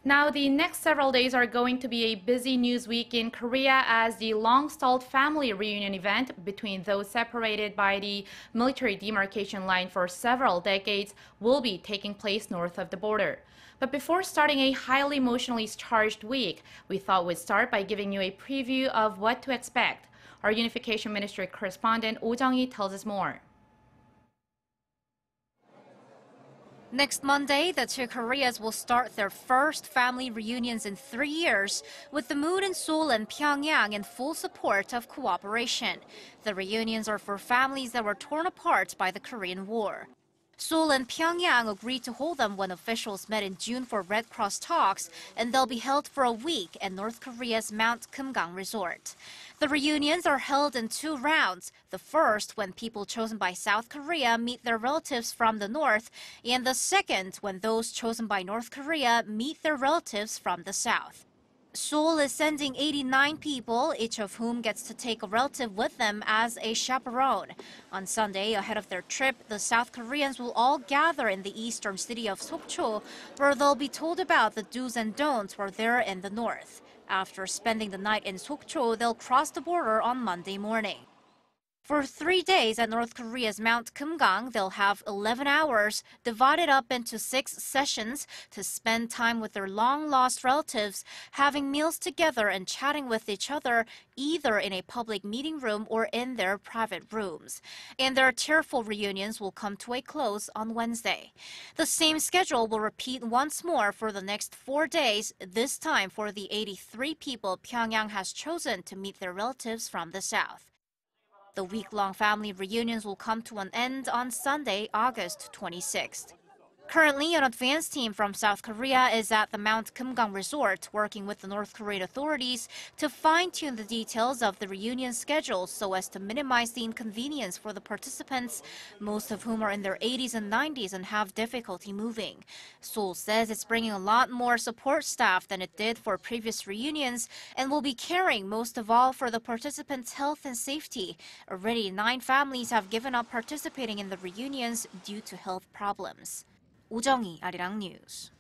Now, the next several days are going to be a busy news week in Korea as the long-stalled family reunion event between those separated by the Military Demarcation Line for several decades will be taking place north of the border. But before starting a highly emotionally charged week, we thought we'd start by giving you a preview of what to expect. Our Unification Ministry correspondent Oh Jung-hee tells us more. Next Monday, the two Koreas will start their first family reunions in 3 years, with the mood in Seoul and Pyongyang in full support of cooperation. The reunions are for families that were torn apart by the Korean War. Seoul and Pyongyang agreed to hold them when officials met in June for Red Cross talks, and they'll be held for a week at North Korea's Mount Kumgang resort. The reunions are held in 2 rounds, the first when people chosen by South Korea meet their relatives from the north, and the second when those chosen by North Korea meet their relatives from the south. Seoul is sending 89 people, each of whom gets to take a relative with them as a chaperone. On Sunday, ahead of their trip, the South Koreans will all gather in the eastern city of Sokcho, where they'll be told about the do's and don'ts while they're in the north. After spending the night in Sokcho, they'll cross the border on Monday morning. For 3 days at North Korea's Mount Kumgang, they'll have 11 hours divided up into 6 sessions to spend time with their long-lost relatives, having meals together and chatting with each other, either in a public meeting room or in their private rooms. And their tearful reunions will come to a close on Wednesday. The same schedule will repeat once more for the next 4 days, this time for the 83 people Pyongyang has chosen to meet their relatives from the south. The week-long family reunions will come to an end on Sunday, August 26th. Currently, an advance team from South Korea is at the Mount Kumgang resort working with the North Korean authorities to fine-tune the details of the reunion schedule so as to minimize the inconvenience for the participants, most of whom are in their 80s and 90s and have difficulty moving. Seoul says it's bringing a lot more support staff than it did for previous reunions and will be caring most of all for the participants' health and safety. Already 9 families have given up participating in the reunions due to health problems. Oh Jung-hee, Arirang News.